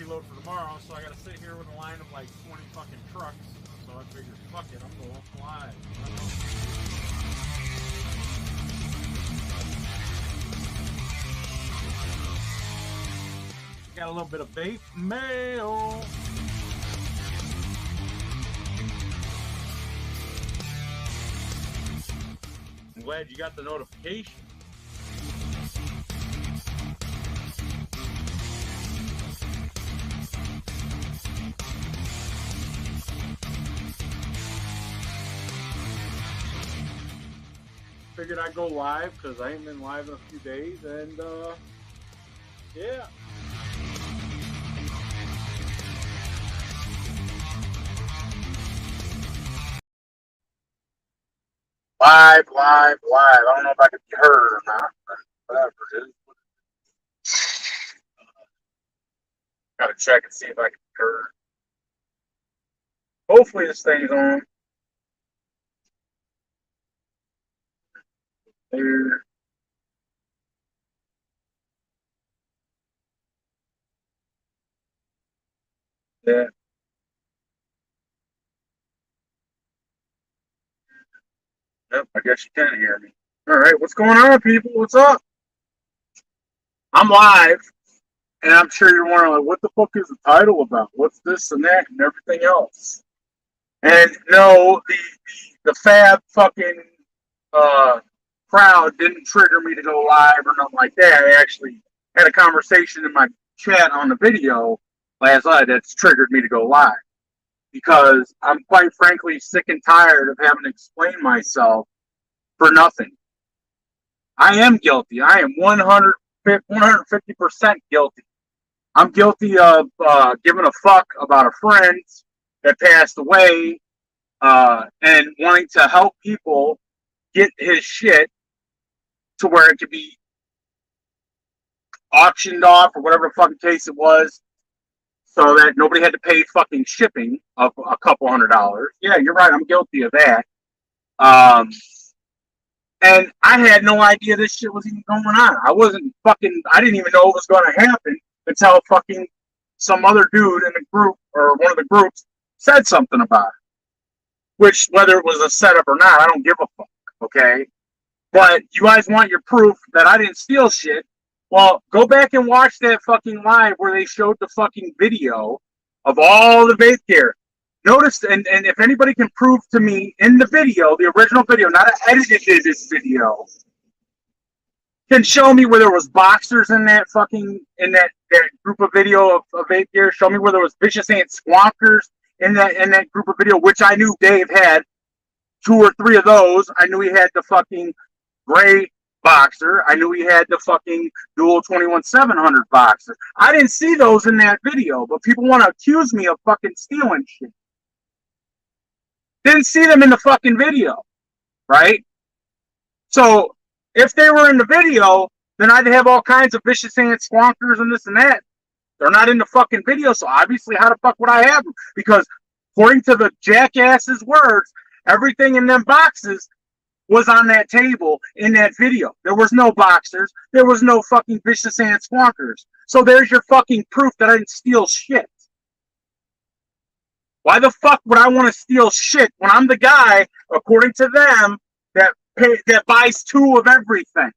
reload for tomorrow, so I gotta sit here with a line of like 20 fucking trucks. So I figured, fuck it, I'm going live. Got a little bit of bait mail. I'm glad you got the notification. Figured I'd go live because I ain't been live in a few days, and yeah. Live. I don't know if I can be heard or not, but whatever it is. Gotta check and see if I can be heard. Hopefully this thing's on. There. Yeah. Yep, I guess you can hear me. All right, what's going on, people? What's up? I'm live, and I'm sure you're wondering, like, what the fuck is the title about? What's this and that and everything else? And no, the fab fucking crowd didn't trigger me to go live or nothing like that. I actually had a conversation in my chat on the video last night that's triggered me to go live because I'm quite frankly sick and tired of having to explain myself for nothing. I am guilty. I am 150% guilty. I'm guilty of giving a fuck about a friend that passed away and wanting to help people get his shit to where it could be auctioned off or whatever the fucking case it was, so that nobody had to pay fucking shipping of a couple $100. Yeah, you're right. I'm guilty of that. And I had no idea this shit was even going on. I didn't even know it was going to happen until fucking some other dude in the group or one of the groups said something about it. Which, whether it was a setup or not, I don't give a fuck, okay? But you guys want your proof that I didn't steal shit. Well, go back and watch that fucking live where they showed the fucking video of all the vape gear. Notice, and if anybody can prove to me in the video, the original video, not an edited video, can show me where there was boxers in that fucking, that group of video of vape gear. Show me where there was Vicious Ant Squonkers in that group of video, which I knew Dave had 2 or 3 of those. I knew he had the fucking gray boxer. I knew he had the fucking dual 21-700 boxer. I didn't see those in that video, but people want to accuse me of fucking stealing shit. Didn't see them in the fucking video, right? So if they were in the video, then I'd have all kinds of Vicious Ant Squonkers and this and that. They're not in the fucking video, so obviously how the fuck would I have them? Because according to the jackass's words, everything in them boxes was on that table in that video. There was no boxers. There was no fucking Vicious Ant Squonkers. So there's your fucking proof that I didn't steal shit. Why the fuck would I want to steal shit when I'm the guy, according to them, that buys 2 of everything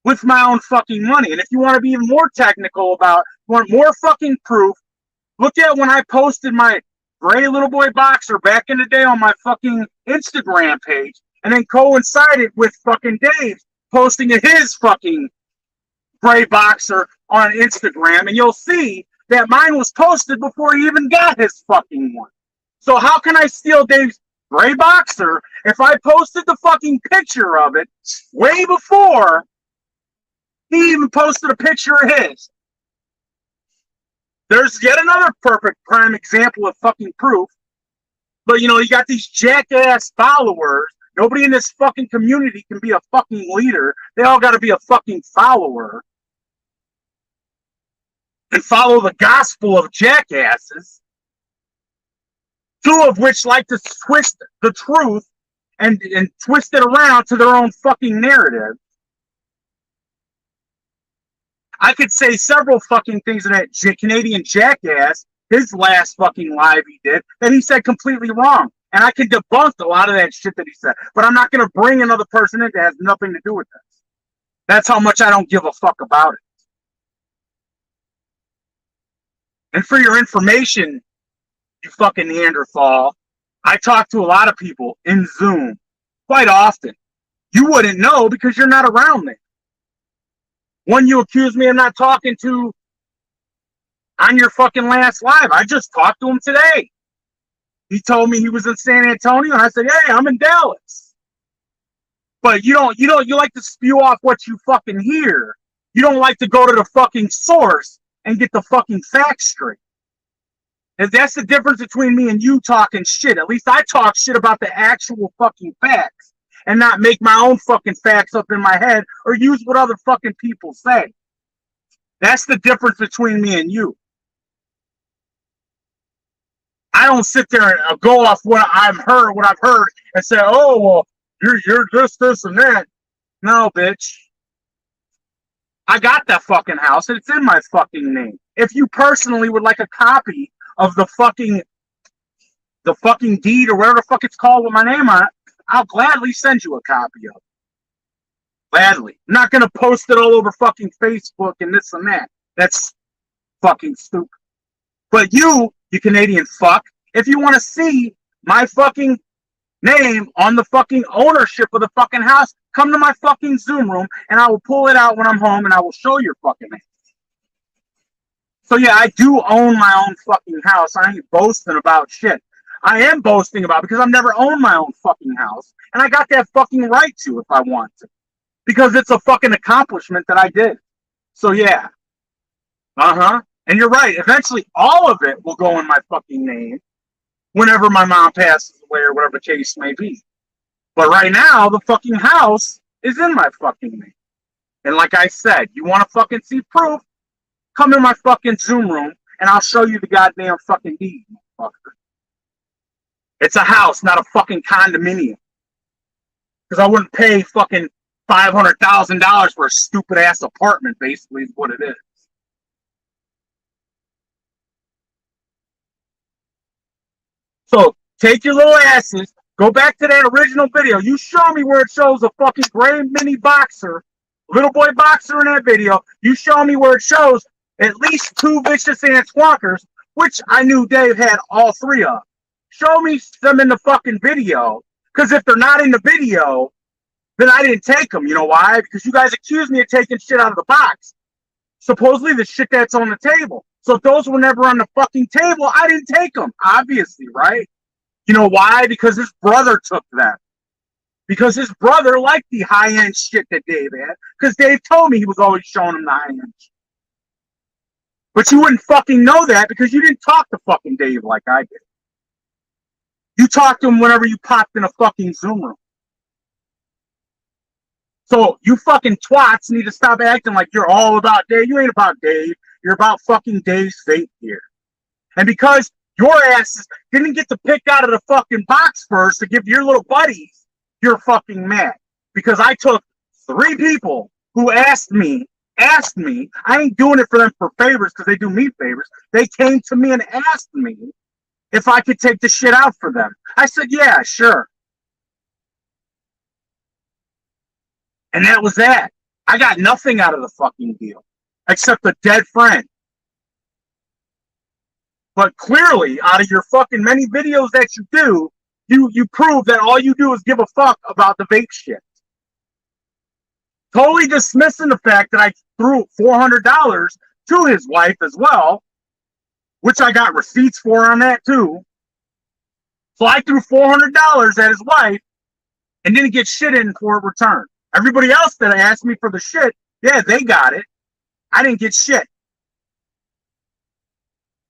with my own fucking money? And if you want to be even more technical want more fucking proof, look at when I posted my gray little boy boxer back in the day on my fucking Instagram page, and then coincided with fucking Dave posting his fucking gray boxer on Instagram, and you'll see that mine was posted before he even got his fucking one. So how can I steal Dave's gray boxer if I posted the fucking picture of it way before he even posted a picture of his? There's yet another perfect prime example of fucking proof. But, you got these jackass followers. Nobody in this fucking community can be a fucking leader. They all got to be a fucking follower and follow the gospel of jackasses, 2 of which like to twist the truth and twist it around to their own fucking narrative. I could say several fucking things in that Canadian jackass, his last fucking live he did, that he said completely wrong. And I can debunk a lot of that shit that he said. But I'm not going to bring another person in that has nothing to do with this. That's how much I don't give a fuck about it. And for your information, you fucking Neanderthal, I talk to a lot of people in Zoom quite often. You wouldn't know because you're not around there. One you accuse me of not talking to on your fucking last live, I just talked to him today. He told me he was in San Antonio, and I said, hey, I'm in Dallas. But you like to spew off what you fucking hear. You don't like to go to the fucking source and get the fucking facts straight. And that's the difference between me and you talking shit. At least I talk shit about the actual fucking facts and not make my own fucking facts up in my head or use what other fucking people say. That's the difference between me and you. I don't sit there and go off what I've heard, and say, oh, well, you're this, and that. No, bitch. I got that fucking house, and it's in my fucking name. If you personally would like a copy of the fucking deed or whatever the fuck it's called with my name on it, I'll gladly send you a copy of it. Gladly. I'm not gonna post it all over fucking Facebook and this and that. That's fucking stupid. But you Canadian fuck, if you want to see my fucking name on the fucking ownership of the fucking house, come to my fucking Zoom room and I will pull it out when I'm home and I will show your fucking name. So yeah, I do own my own fucking house. I ain't boasting about shit. I am boasting about it because I've never owned my own fucking house. And I got that fucking right to if I want to. Because it's a fucking accomplishment that I did. So yeah. And you're right. Eventually all of it will go in my fucking name whenever my mom passes away or whatever the case may be. But right now, the fucking house is in my fucking name. And like I said, you want to fucking see proof? Come in my fucking Zoom room and I'll show you the goddamn fucking deed, motherfucker. It's a house, not a fucking condominium. Because I wouldn't pay fucking $500,000 for a stupid ass apartment, basically, is what it is. So take your little asses, go back to that original video. You show me where it shows a fucking gray mini boxer, little boy boxer in that video. You show me where it shows at least 2 vicious ass squawkers, which I knew Dave had all 3 of. Show me them in the fucking video, because if they're not in the video, then I didn't take them. You know why? Because you guys accused me of taking shit out of the box. Supposedly the shit that's on the table. So if those were never on the fucking table, I didn't take them, obviously, right? You know why? Because his brother took them. Because his brother liked the high-end shit that Dave had. Because Dave told me he was always showing him the high-end shit. But you wouldn't fucking know that because you didn't talk to fucking Dave like I did. You talked to him whenever you popped in a fucking Zoom room. So you fucking twats need to stop acting like you're all about Dave. You ain't about Dave. You're about fucking Dave's fate here. And because your asses didn't get to pick out of the fucking box first to give your little buddies, you're fucking mad. Because I took 3 people who asked me, I ain't doing it for them for favors because they do me favors. They came to me and asked me if I could take the shit out for them. I said, yeah, sure. And that was that. I got nothing out of the fucking deal except a dead friend. But clearly, out of your fucking many videos that you do, you prove that all you do is give a fuck about the vape shit. Totally dismissing the fact that I threw $400 to his wife as well, which I got receipts for on that too. So I threw $400 at his wife and didn't get shit in for a return. Everybody else that asked me for the shit, yeah, they got it. I didn't get shit.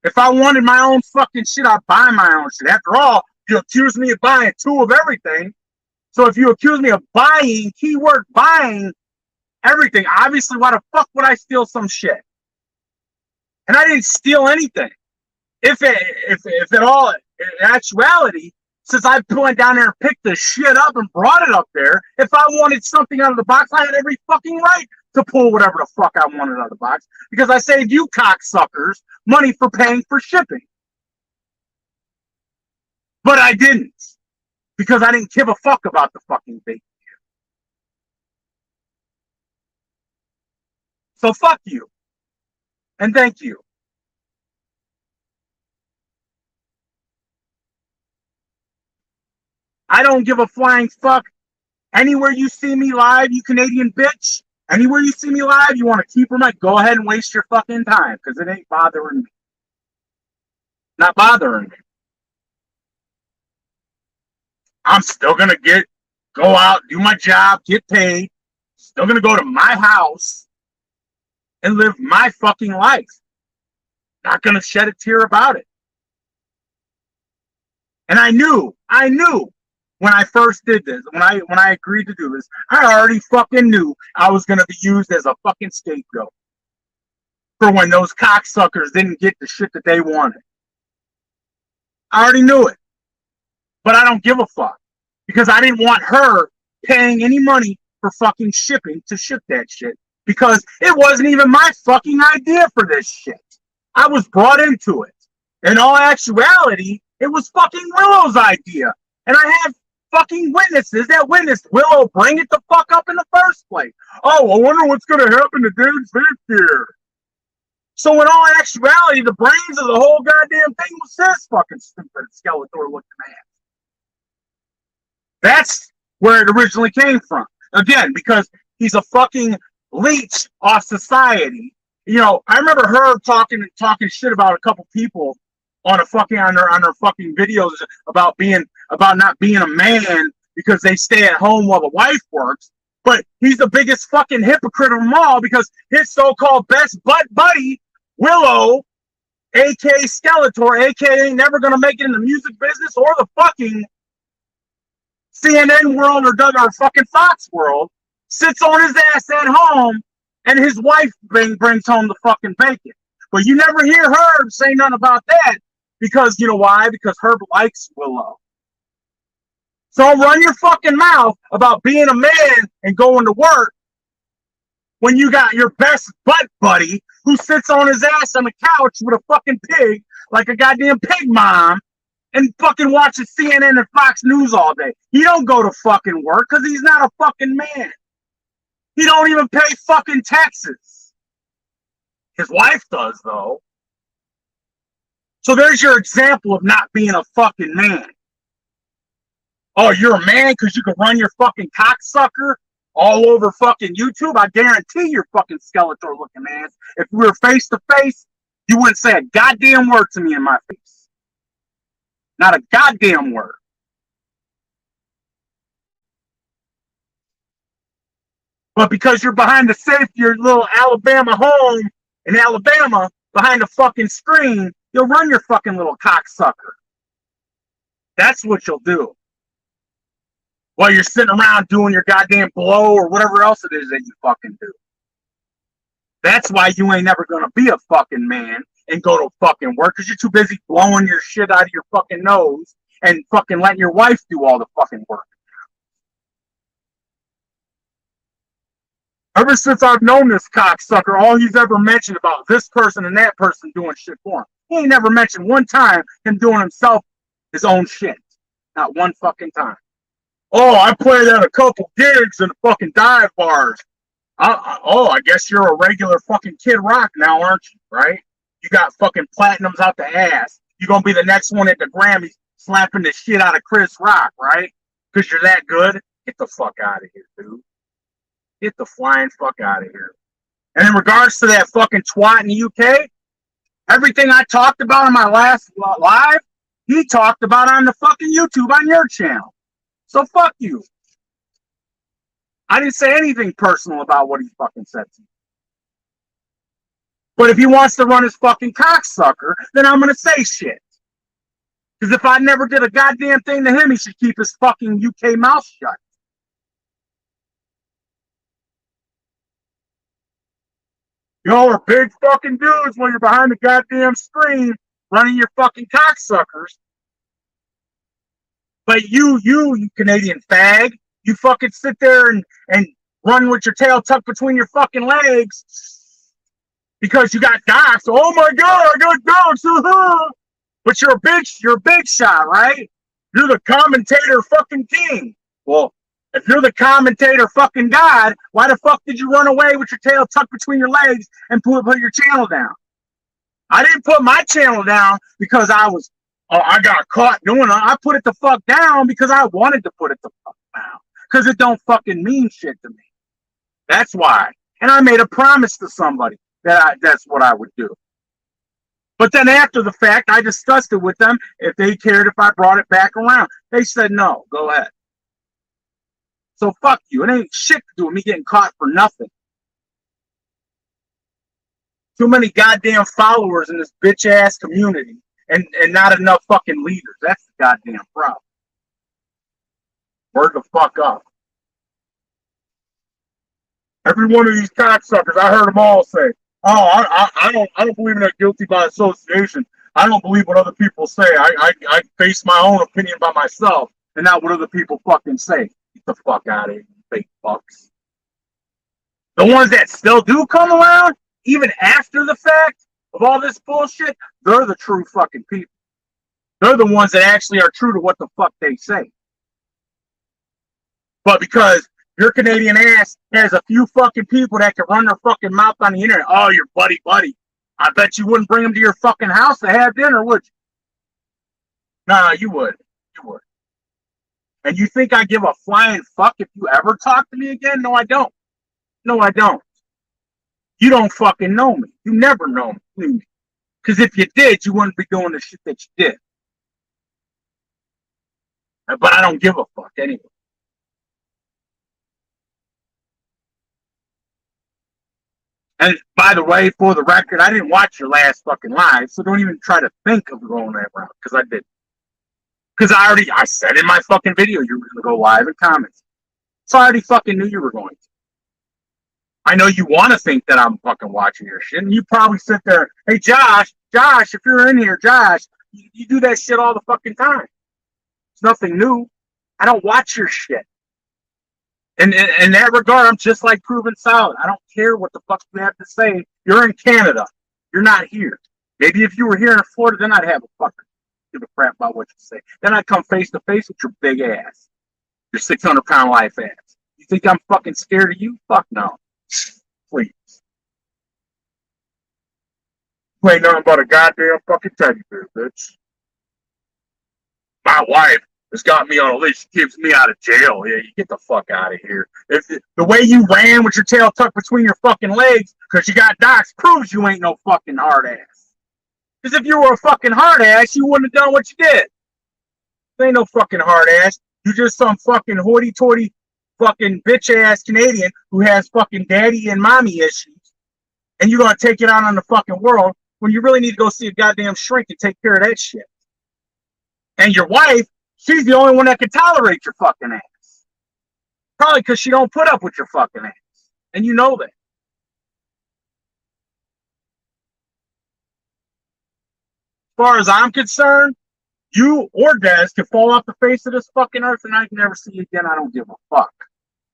If I wanted my own fucking shit, I'd buy my own shit. After all, you accuse me of buying 2 of everything. So if you accuse me of buying, keyword buying everything, obviously why the fuck would I steal some shit? And I didn't steal anything. If at all, in actuality, since I went down there and picked the shit up and brought it up there, if I wanted something out of the box, I had every fucking right to pull whatever the fuck I wanted out of the box because I saved you cocksuckers money for paying for shipping. But I didn't because I didn't give a fuck about the fucking bacon. So fuck you. And thank you. I don't give a flying fuck. Anywhere you see me live, you Canadian bitch, anywhere you see me live, you want to keep her mic, go ahead and waste your fucking time because it ain't bothering me. Not bothering me. I'm still going to go out, do my job, get paid, still going to go to my house and live my fucking life. Not going to shed a tear about it. And I knew when I first did this, when I agreed to do this, I already fucking knew I was going to be used as a fucking scapegoat for when those cocksuckers didn't get the shit that they wanted. I already knew it. But I don't give a fuck because I didn't want her paying any money for fucking shipping to ship that shit because it wasn't even my fucking idea for this shit. I was brought into it. In all actuality, it was fucking Willow's idea. And I have fucking witnesses that witnessed Willow bring it the fuck up in the first place. Oh, I wonder what's going to happen to David Smith here. So in all actuality, the brains of the whole goddamn thing was this fucking stupid Skeletor looking man. That's where it originally came from. Again, because he's a fucking leech off society. You know, I remember her talking shit about a couple people on a fucking on her fucking videos about not being a man because they stay at home while the wife works. But he's the biggest fucking hypocrite of them all because his so-called best butt buddy, Willow, aka Skeletor, aka never gonna make it in the music business or the fucking CNN world or fucking Fox world, sits on his ass at home and his wife brings home the fucking bacon. But you never hear Herb say nothing about that because you know why? Because Herb likes Willow. So run your fucking mouth about being a man and going to work when you got your best butt buddy who sits on his ass on the couch with a fucking pig like a goddamn pig mom and fucking watches CNN and Fox News all day. He don't go to fucking work because he's not a fucking man. He don't even pay fucking taxes. His wife does, though. So there's your example of not being a fucking man. Oh, you're a man because you can run your fucking cocksucker all over fucking YouTube? I guarantee you're fucking Skeletor looking ass. If we were face to face, you wouldn't say a goddamn word to me in my face. Not a goddamn word. But because you're behind the safe, your little Alabama home in Alabama, behind a fucking screen, you'll run your fucking little cocksucker. That's what you'll do. While you're sitting around doing your goddamn blow or whatever else it is that you fucking do. That's why you ain't never gonna be a fucking man and go to fucking work because you're too busy blowing your shit out of your fucking nose and fucking letting your wife do all the fucking work. Ever since I've known this cocksucker, all he's ever mentioned about this person and that person doing shit for him. He ain't never mentioned one time him doing himself his own shit. Not one fucking time. Oh, I played at a couple gigs in fucking dive bars. I guess you're a regular fucking Kid Rock now, aren't you? Right? You got fucking platinums out the ass. You're going to be the next one at the Grammys slapping the shit out of Chris Rock, right? Because you're that good? Get the fuck out of here, dude. Get the flying fuck out of here. And in regards to that fucking twat in the UK, everything I talked about in my last live, he talked about on the fucking YouTube on your channel. So fuck you. I didn't say anything personal about what he fucking said to me. But if he wants to run his fucking cocksucker, then I'm going to say shit. Because if I never did a goddamn thing to him, he should keep his fucking UK mouth shut. Y'all are big fucking dudes when you're behind the goddamn screen running your fucking cocksuckers. But you Canadian fag, you fucking sit there and run with your tail tucked between your fucking legs because you got docs. Oh my god, I got docs. But you're a big shot, right? You're the commentator fucking king. Well, if you're the commentator fucking god, why the fuck did you run away with your tail tucked between your legs and put your channel down? I didn't put my channel down because I got caught doing it. I put it the fuck down because I wanted to put it the fuck down. Because it don't fucking mean shit to me. That's why. And I made a promise to somebody that that's what I would do. But then after the fact, I discussed it with them if they cared if I brought it back around. They said, no, go ahead. So fuck you. It ain't shit to do with me getting caught for nothing. Too many goddamn followers in this bitch ass community and not enough fucking leaders. That's the goddamn problem. Word the fuck up. Every one of these cocksuckers, I heard them all say, "Oh, I don't believe in that guilty by association. I don't believe what other people say. I base my own opinion by myself and not what other people fucking say." Get the fuck out of here, you fake fucks. The ones that still do come around, even after the fact of all this bullshit, they're the true fucking people. They're the ones that actually are true to what the fuck they say. But because your Canadian ass has a few fucking people that can run their fucking mouth on the internet, oh, your buddy. I bet you wouldn't bring them to your fucking house to have dinner, would you? Nah, you would. You would. And you think I give a flying fuck if you ever talk to me again? No, I don't. No, I don't. You don't fucking know me. You never know me. Because if you did, you wouldn't be doing the shit that you did. But I don't give a fuck anyway. And by the way, for the record, I didn't watch your last fucking live, so don't even try to think of going that route, because I didn't. Because I said in my fucking video you were going to go live and comments. So I already fucking knew you were going to. I know you want to think that I'm fucking watching your shit, and you probably sit there, hey, Josh, if you're in here, Josh, you do that shit all the fucking time. It's nothing new. I don't watch your shit. And in that regard, I'm just like Proven Solid. I don't care what the fuck you have to say. You're in Canada. You're not here. Maybe if you were here in Florida, then I'd have a fucking give a crap about what you say. Then I'd come face to face with your big ass. Your 600-pound life ass. You think I'm fucking scared of you? Fuck no. Please. You ain't nothing but a goddamn fucking teddy bear, bitch. My wife has got me on a leash. She keeps me out of jail. Yeah, you get the fuck out of here. If the way you ran with your tail tucked between your fucking legs because you got docs proves you ain't no fucking hard ass. Because if you were a fucking hard ass, you wouldn't have done what you did. You ain't no fucking hard ass. You just some fucking hoity-toity fucking bitch ass Canadian who has fucking daddy and mommy issues. And you're going to take it out on the fucking world when you really need to go see a goddamn shrink and take care of that shit. And your wife, she's the only one that can tolerate your fucking ass. Probably because she don't put up with your fucking ass. And you know that. As far as I'm concerned, you or Des can fall off the face of this fucking earth and I can never see you again. I don't give a fuck.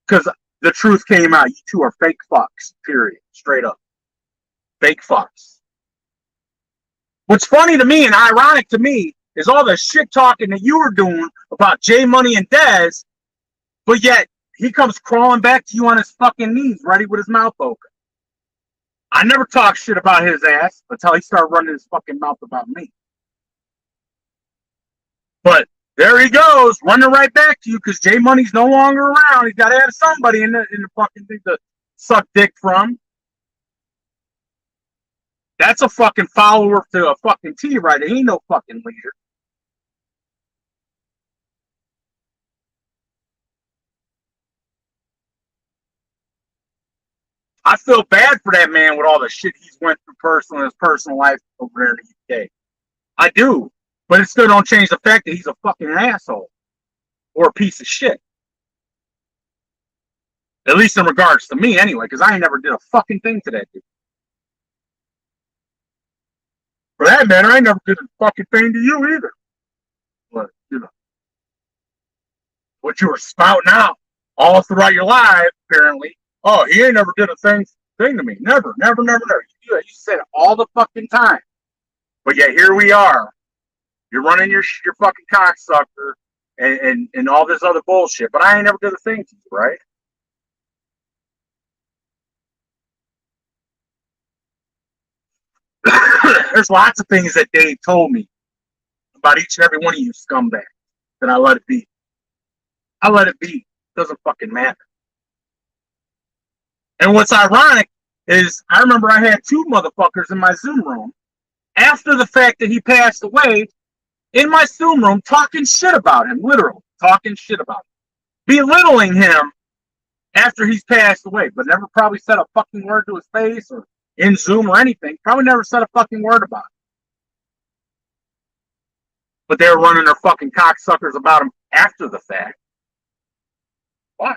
Because the truth came out. You two are fake fucks. Period. Straight up. Fake fucks. What's funny to me and ironic to me is all the shit talking that you were doing about J Money and Dez, but yet he comes crawling back to you on his fucking knees, ready with his mouth open. I never talk shit about his ass until he started running his fucking mouth about me. But there he goes, running right back to you because J Money's no longer around. He's got to have somebody in the fucking thing to suck dick from. That's a fucking follower to a fucking T right there. He ain't no fucking leader. I feel bad for that man with all the shit he's went through personally in his personal life over there in the UK. I do. But it still don't change the fact that he's a fucking asshole. Or a piece of shit. At least in regards to me anyway, because I ain't never did a fucking thing to that dude. For that matter, I never did a fucking thing to you either. But, you know. What you were spouting out all throughout your life, apparently, Oh, he ain't never did a thing to me. Never, never, never, never. You said it all the fucking time. But yet here we are. You're running your fucking cocksucker and all this other bullshit. But I ain't never did a thing to you, right? There's lots of things that Dave told me about each and every one of you scumbags. Then I let it be. I let it be. It doesn't fucking matter. And what's ironic is I remember I had two motherfuckers in my Zoom room after the fact that he passed away in my Zoom room talking shit about him, literally talking shit about him, belittling him after he's passed away, but never probably said a fucking word to his face or in Zoom or anything. Probably never said a fucking word about it. But they were running their fucking cocksuckers about him after the fact. Why?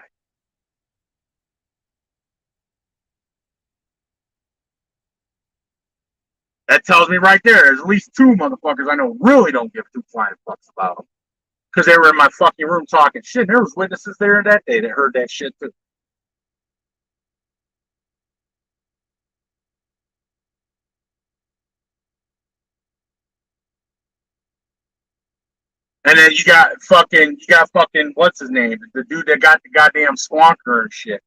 That tells me right there, there's at least two motherfuckers I know really don't give two flying fucks about them. Because they were in my fucking room talking shit. There was witnesses there that day that heard that shit too. And then you got fucking, what's his name? The dude that got the goddamn squonker and shit.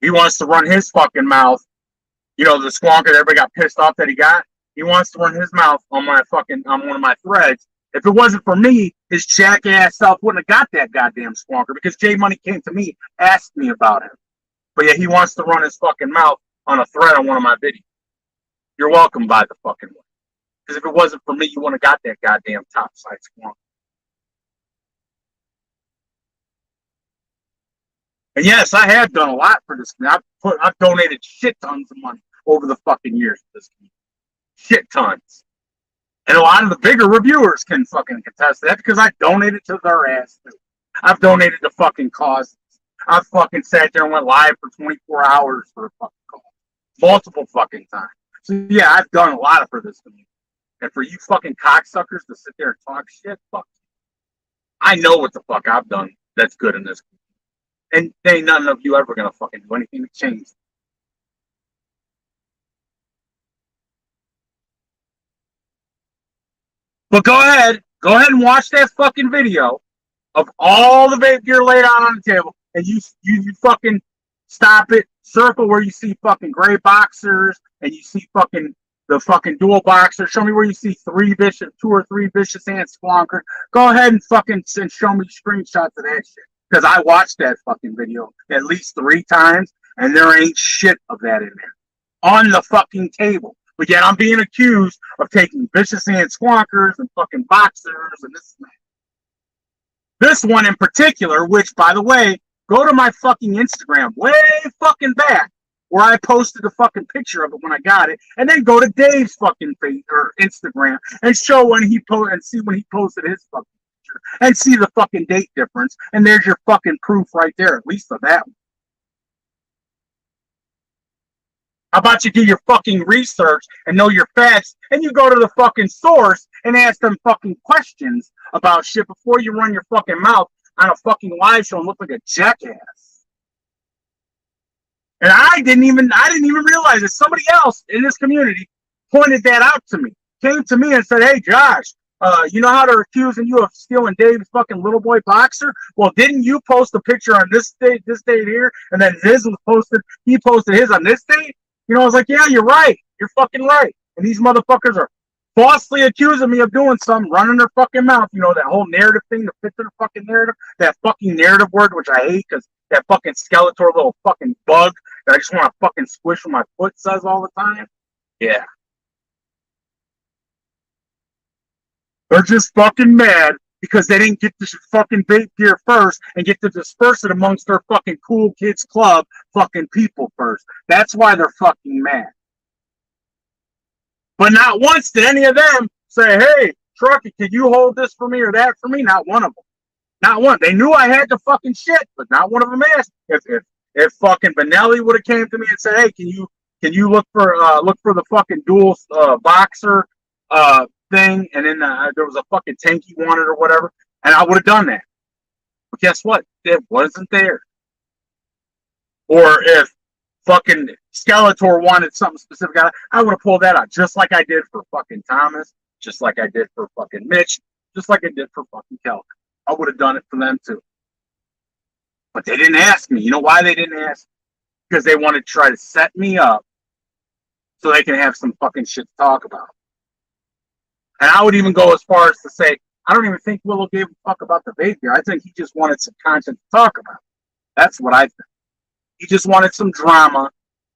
He wants to run his fucking mouth. You know, the squonker that everybody got pissed off that he got. He wants to run his mouth on on one of my threads. If it wasn't for me, his jackass self wouldn't have got that goddamn squonker because J Money came to me, asked me about him. But yeah, he wants to run his fucking mouth on a thread on one of my videos. You're welcome, by the fucking way. Because if it wasn't for me, you wouldn't have got that goddamn topside squonker. And yes, I have done a lot for this community. I've donated shit tons of money over the fucking years to this community. Shit tons. And a lot of the bigger reviewers can fucking contest that because I donated to their ass too. I've donated to fucking causes. I've fucking sat there and went live for 24 hours for a fucking cause. Multiple fucking times. So yeah, I've done a lot for this community. And for you fucking cocksuckers to sit there and talk shit, fuck. I know what the fuck I've done that's good in this community. And ain't none of you ever gonna fucking do anything to change. But go ahead and watch that fucking video of all the vape gear laid out on the table, and you fucking stop it, circle where you see fucking gray boxers, and you see fucking the fucking dual boxer. Show me where you see two or three vicious and squonker. Go ahead and fucking show me screenshots of that shit. Because I watched that fucking video at least 3 times, and there ain't shit of that in there on the fucking table. But yet I'm being accused of taking vicious and squonkers and fucking boxers and this and that. This one in particular, which, by the way, go to my fucking Instagram way fucking back where I posted a fucking picture of it when I got it, and then go to Dave's fucking face or Instagram and show when he and see when he posted his fucking picture and see the fucking date difference, and there's your fucking proof right there, at least of that one. How about you do your fucking research and know your facts, and you go to the fucking source and ask them fucking questions about shit before you run your fucking mouth on a fucking live show and look like a jackass. And I didn't even realize that somebody else in this community pointed that out to me. Came to me and said, "Hey, Josh, you know how they're accusing you of stealing Dave's fucking little boy boxer? Well, didn't you post a picture on this date here, and then he posted his on this date?" You know, I was like, "Yeah, you're right. You're fucking right." And these motherfuckers are falsely accusing me of doing something, running their fucking mouth. You know, that whole narrative thing, the fit to the fucking narrative, that fucking narrative word, which I hate because that fucking Skeletor little fucking bug that I just want to fucking squish with my foot says all the time. Yeah. They're just fucking mad because they didn't get this fucking vape gear first and get to disperse it amongst their fucking cool kids club fucking people first. That's why they're fucking mad. But not once did any of them say, "Hey, Truckee, can you hold this for me or that for me?" Not one of them. Not one. They knew I had the fucking shit, but not one of them asked. If fucking Benelli would have came to me and said, "Hey, can you look for the fucking dual boxer thing?" And then there was a fucking tank he wanted or whatever, and I would have done that. But guess what? It wasn't there. Or if fucking Skeletor wanted something specific, I would have pulled that out, just like I did for fucking Thomas, just like I did for fucking Mitch, just like I did for fucking Kelvin. I would have done it for them too. But they didn't ask me. You know why they didn't ask? Because they wanted to try to set me up so they can have some fucking shit to talk about. And I would even go as far as to say, I don't even think Willow gave a fuck about the baby. I think he just wanted some content to talk about. That's what I think. He just wanted some drama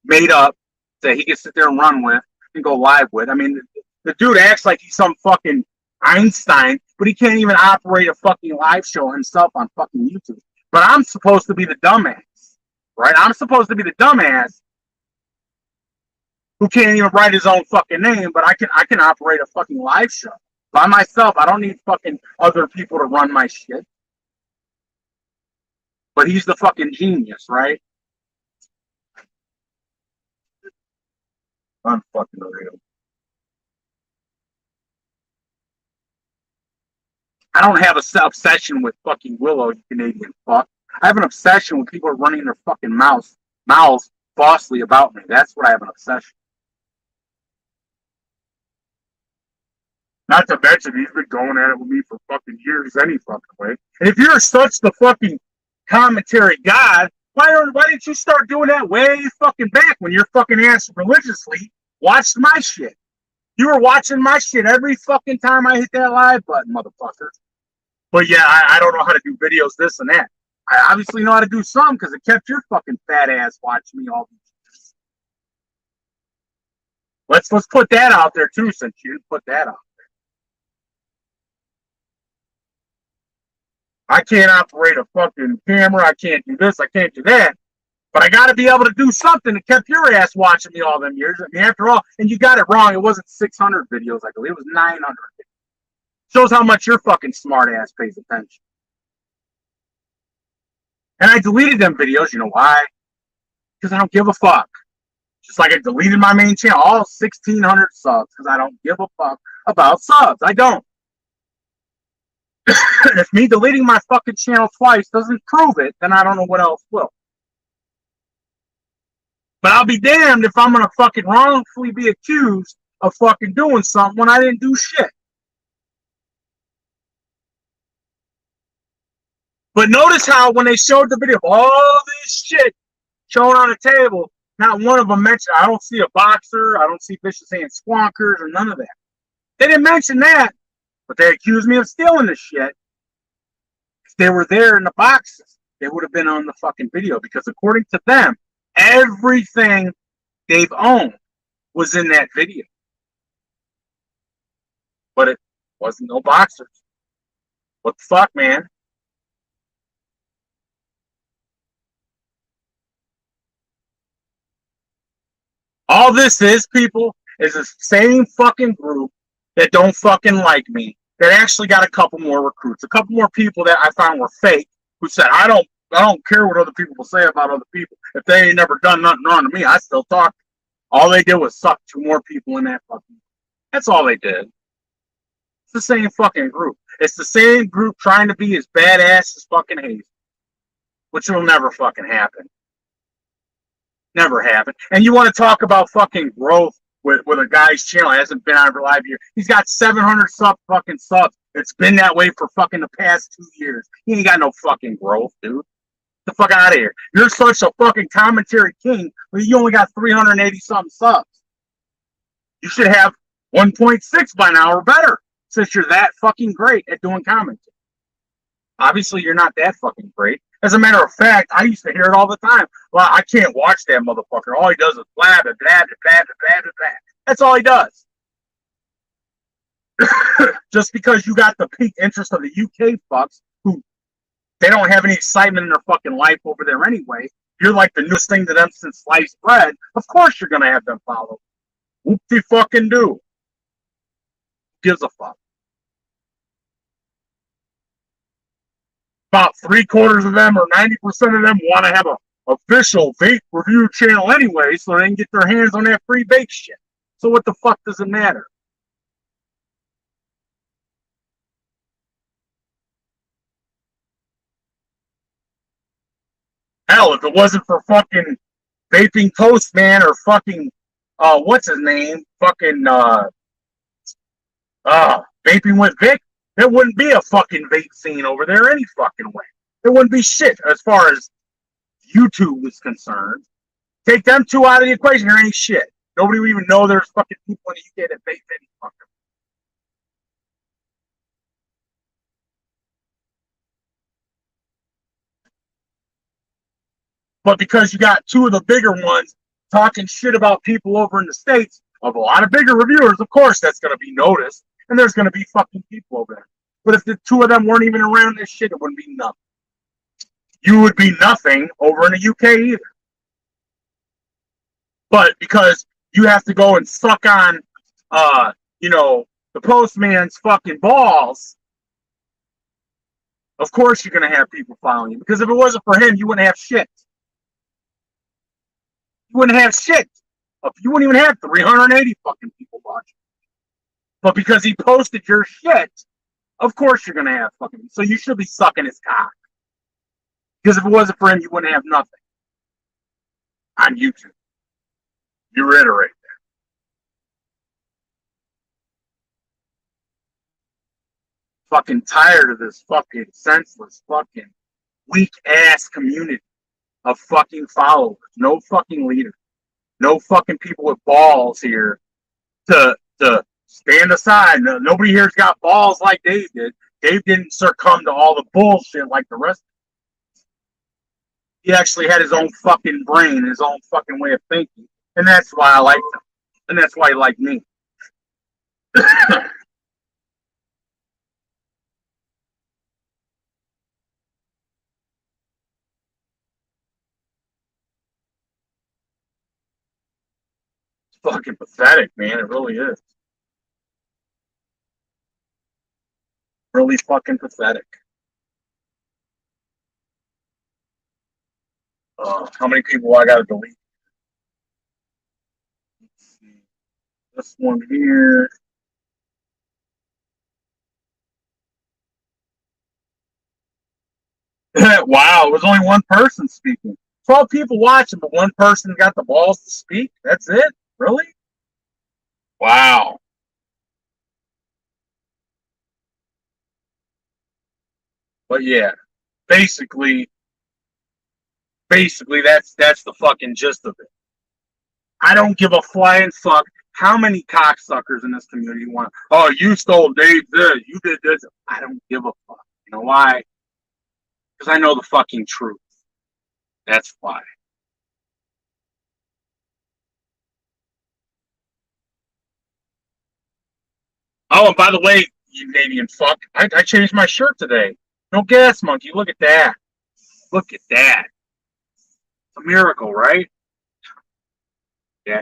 made up that he could sit there and run with and go live with. I mean, the dude acts like he's some fucking Einstein, but he can't even operate a fucking live show himself on fucking YouTube. But I'm supposed to be the dumbass, right? I'm supposed to be the dumbass who can't even write his own fucking name, but I can operate a fucking live show by myself. I don't need fucking other people to run my shit. But he's the fucking genius, right? I'm fucking real. I don't have a obsession with fucking Willow, you Canadian fuck. I have an obsession with people running their fucking mouths falsely about me. That's what I have an obsession. Not to mention, he's been going at it with me for fucking years any fucking way. And if you're such the fucking commentary god, why didn't you start doing that way fucking back when your fucking ass religiously watched my shit? You were watching my shit every fucking time I hit that live button, motherfucker. But yeah, I don't know how to do videos, this and that. I obviously know how to do some because it kept your fucking fat ass watching me all these years. Let's put that out there too, since you put that out. I can't operate a fucking camera. I can't do this. I can't do that. But I got to be able to do something that kept your ass watching me all them years. I mean, after all, and you got it wrong. It wasn't 600 videos, I believe. It was 900. Shows how much your fucking smart ass pays attention. And I deleted them videos. You know why? Because I don't give a fuck. Just like I deleted my main channel, all 1,600 subs, because I don't give a fuck about subs. I don't. If me deleting my fucking channel twice doesn't prove it, then I don't know what else will. But I'll be damned if I'm gonna fucking wrongfully be accused of fucking doing something when I didn't do shit. But notice how when they showed the video of all this shit shown on the table, not one of them mentioned, I don't see a boxer, I don't see Vicious saying squonkers or none of that. They didn't mention that, but they accused me of stealing the shit. If they were there in the boxes, they would have been on the fucking video because according to them, everything they've owned was in that video. But it wasn't no boxers. What the fuck, man? All this is, people, is the same fucking group that don't fucking like me, that actually got a couple more recruits, a couple more people that I found were fake, who said, I don't care what other people will say about other people. If they ain't never done nothing wrong to me, I still talk. All they did was suck 2 more people in that fucking. That's all they did. It's the same fucking group. It's the same group trying to be as badass as fucking Hayes, which will never fucking happen. Never happen. And you want to talk about fucking growth with a guy's channel that hasn't been on for live year. He's got 700 fucking subs. It's been that way for fucking the past 2 years. He ain't got no fucking growth, dude. Get the fuck out of here. You're such a fucking commentary king, but you only got 380 something subs. You should have 1.6 by now or better, since you're that fucking great at doing commentary. Obviously, you're not that fucking great. As a matter of fact, I used to hear it all the time. Well, I can't watch that motherfucker. All he does is blah, blah, blah, blah, blah, blah, blah. That's all he does. Just because you got the peak interest of the UK fucks who they don't have any excitement in their fucking life over there anyway. You're like the newest thing to them since sliced bread. Of course you're going to have them follow. Whoop-de fucking do. Gives a fuck. About 3/4 of them or 90% of them want to have a official vape review channel anyway, so they can get their hands on that free vape shit. So what the fuck does it matter? Hell, if it wasn't for fucking vaping Postman or fucking what's his name? Fucking vaping with Vic, there wouldn't be a fucking vape scene over there any fucking way. There wouldn't be shit as far as YouTube was concerned. Take them two out of the equation, there ain't shit. Nobody would even know there's fucking people in the UK that vape any fucking. But because you got two of the bigger ones talking shit about people over in the States, of a lot of bigger reviewers, of course that's going to be noticed. And there's going to be fucking people over there. But if the two of them weren't even around this shit, it wouldn't be nothing. You would be nothing over in the UK either. But because you have to go and suck on, the postman's fucking balls, of course you're going to have people following you. Because if it wasn't for him, you wouldn't have shit. You wouldn't have shit. You wouldn't even have 380 fucking people watching. But because he posted your shit, of course you're going to have fucking. So you should be sucking his cock. Because if it wasn't for him, you wouldn't have nothing on YouTube. You reiterate that. Fucking tired of this fucking senseless, fucking weak ass community of fucking followers. No fucking leader. No fucking people with balls here to stand aside. Nobody here's got balls like Dave did. Dave didn't succumb to all the bullshit like the rest. He actually had his own fucking brain, his own fucking way of thinking. And that's why I liked him. And that's why he liked me. It's fucking pathetic, man. It really is. Really fucking pathetic. How many people I gotta delete? Let's see. This one here. Wow, it was only one person speaking. 12 people watching, but one person got the balls to speak. That's it? Really? Wow. But yeah, basically, that's the fucking gist of it. I don't give a flying fuck how many cocksuckers in this community want. Oh, you stole Dave this, you did this. I don't give a fuck. You know why? Because I know the fucking truth. That's why. Oh, and by the way, you Canadian fuck, I changed my shirt today. No gas monkey. Look at that. Look at that. It's a miracle, right? Yeah.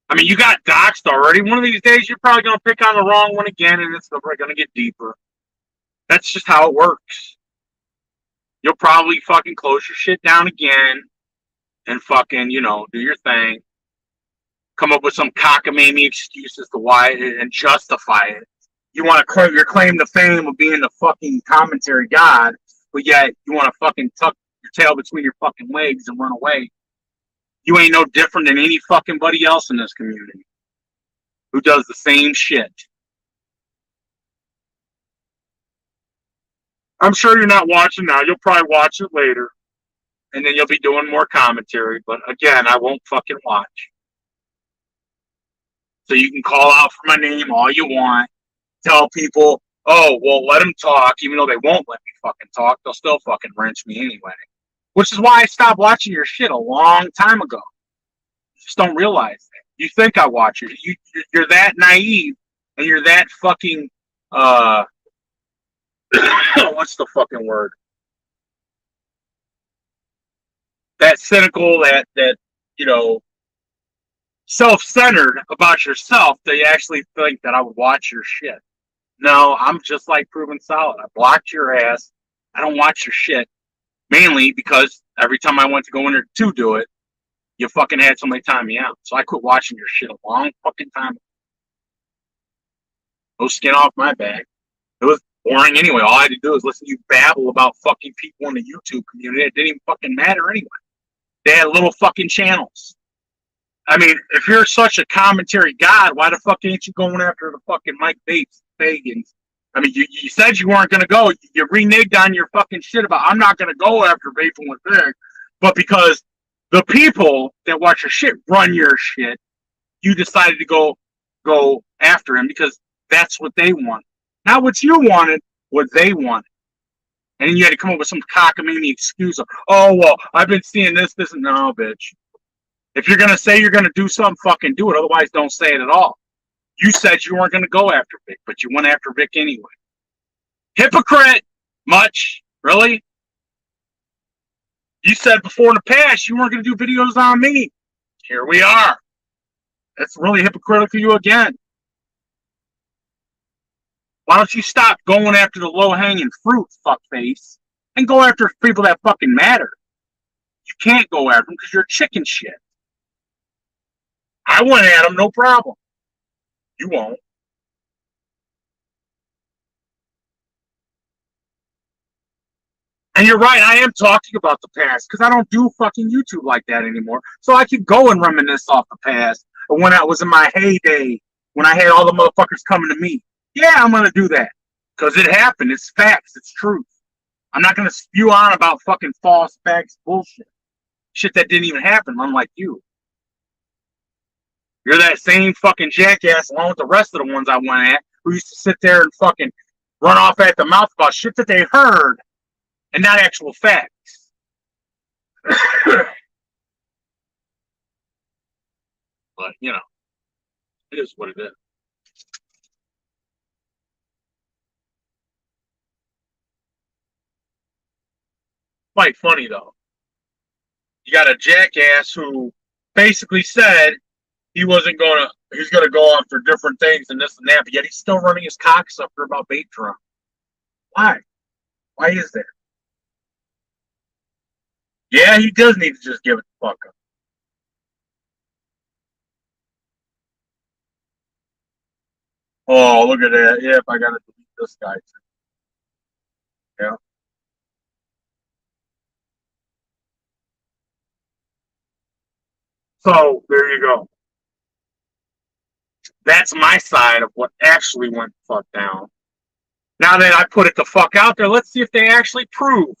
I mean, you got doxxed already. One of these days, you're probably going to pick on the wrong one again, and it's probably going to get deeper. That's just how it works. You'll probably fucking close your shit down again and fucking, do your thing. Come up with some cockamamie excuse as to why and justify it. You want to claim your claim to fame of being the fucking commentary god, but yet you want to fucking tuck your tail between your fucking legs and run away. You ain't no different than any fucking buddy else in this community who does the same shit. I'm sure you're not watching now. You'll probably watch it later. And then you'll be doing more commentary. But again, I won't fucking watch. So you can call out for my name all you want. Tell people, oh, well, let them talk. Even though they won't let me fucking talk, they'll still fucking wrench me anyway. Which is why I stopped watching your shit a long time ago. You just don't realize that. You think I watch it. You're that naive and you're that fucking, what's the fucking word? That cynical, that self-centered about yourself that you actually think that I would watch your shit. No, I'm just like Proven Solid. I blocked your ass. I don't watch your shit. Mainly because every time I went to go in there to do it, you fucking had somebody time me out. So I quit watching your shit a long fucking time. No skin off my back. It was boring anyway. All I had to do was listen to you babble about fucking people in the YouTube community. It didn't even fucking matter anyway. They had little fucking channels. I mean, if you're such a commentary god, why the fuck ain't you going after the fucking Mike Bates, Fagans? I mean, you said you weren't going to go. You reneged on your fucking shit about, I'm not going to go after Vaping with Vic. But because the people that watch your shit run your shit, you decided to go after him because that's what they want. Not what you wanted, what they wanted. And then you had to come up with some cockamamie excuse of, oh, well, I've been seeing this, and no, bitch. If you're going to say you're going to do something, fucking do it. Otherwise, don't say it at all. You said you weren't going to go after Vic, but you went after Vic anyway. Hypocrite! Much? Really? You said before in the past you weren't going to do videos on me. Here we are. That's really hypocritical of you again. Why don't you stop going after the low-hanging fruit, fuckface, and go after people that fucking matter? You can't go after them because you're chicken shit. I went at them, no problem. You won't. And you're right, I am talking about the past because I don't do fucking YouTube like that anymore. So I can go and reminisce off the past when I was in my heyday, when I had all the motherfuckers coming to me. Yeah, I'm going to do that because it happened. It's facts. It's truth. I'm not going to spew on about fucking false facts bullshit. Shit that didn't even happen, unlike you. You're that same fucking jackass along with the rest of the ones I went at who used to sit there and fucking run off at the mouth about shit that they heard and not actual facts. But, you know, it is what it is. Quite funny, though. You got a jackass who basically said he's going to go after different things and this and that, but yet he's still running his cocksucker about bait drum. Why? Why is that? Yeah, he does need to just give it the fuck up. Oh, look at that. Yeah, if I got to delete this guy too. Yeah. So, there you go. That's my side of what actually went the fuck down. Now that I put it the fuck out there, let's see if they actually prove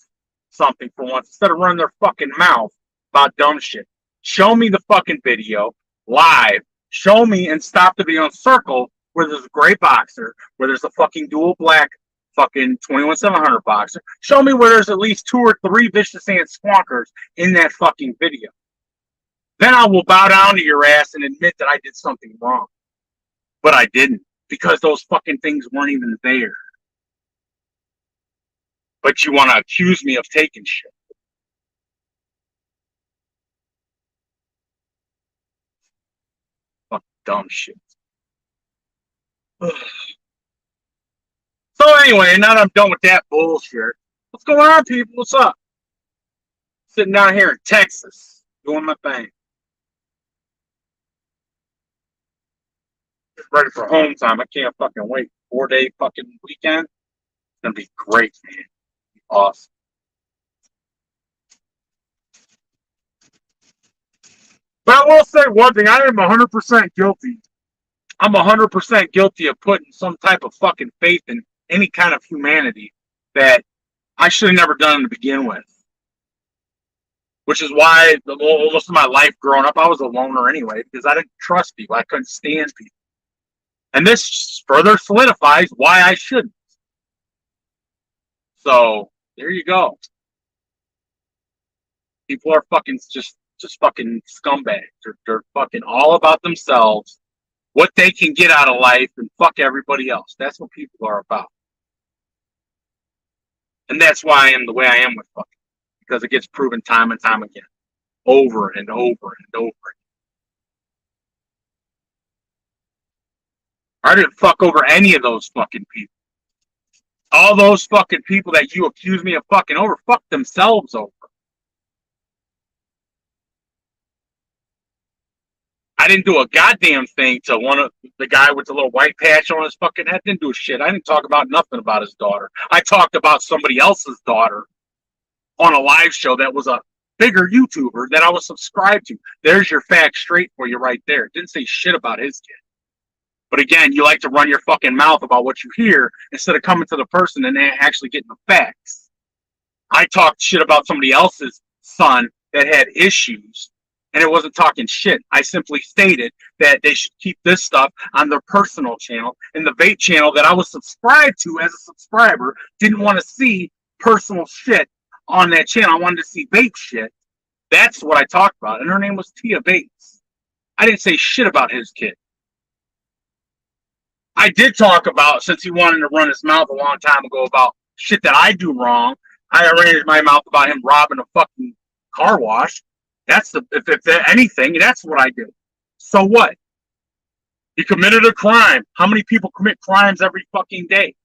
something for once instead of running their fucking mouth about dumb shit. Show me the fucking video live. Show me and stop the video in circle where there's a gray boxer, where there's a fucking dual black fucking 21700 boxer. Show me where there's at least 2 or 3 vicious ant squonkers in that fucking video. Then I will bow down to your ass and admit that I did something wrong. But I didn't, because those fucking things weren't even there. But you want to accuse me of taking shit. Fuck dumb shit. So anyway, now that I'm done with that bullshit, what's going on, people? What's up? Sitting down here in Texas, doing my thing. Ready for home time. I can't fucking wait. 4-day fucking weekend. It's gonna be great, man. Awesome. But I will say one thing. I am 100% guilty. I'm 100% guilty of putting some type of fucking faith in any kind of humanity that I should have never done to begin with. Which is why most of my life growing up, I was a loner anyway, because I didn't trust people. I couldn't stand people. And this further solidifies why I shouldn't. So, there you go. People are fucking just fucking scumbags. They're fucking all about themselves, what they can get out of life, and fuck everybody else. That's what people are about. And that's why I am the way I am with fucking. Because it gets proven time and time again. Over and over and over again. I didn't fuck over any of those fucking people. All those fucking people that you accuse me of fucking over, fuck themselves over. I didn't do a goddamn thing to one of the guy with the little white patch on his fucking head. Didn't do shit. I didn't talk about nothing about his daughter. I talked about somebody else's daughter on a live show that was a bigger YouTuber that I was subscribed to. There's your fact straight for you right there. Didn't say shit about his kid. But again, you like to run your fucking mouth about what you hear instead of coming to the person and actually getting the facts. I talked shit about somebody else's son that had issues, and it wasn't talking shit. I simply stated that they should keep this stuff on their personal channel, and the vape channel that I was subscribed to as a subscriber didn't want to see personal shit on that channel. I wanted to see vape shit. That's what I talked about, and her name was Tia Bates. I didn't say shit about his kid. I did talk about, since he wanted to run his mouth a long time ago about shit that I do wrong, I arranged my mouth about him robbing a fucking car wash. That's if anything, that's what I do. So what? He committed a crime. How many people commit crimes every fucking day?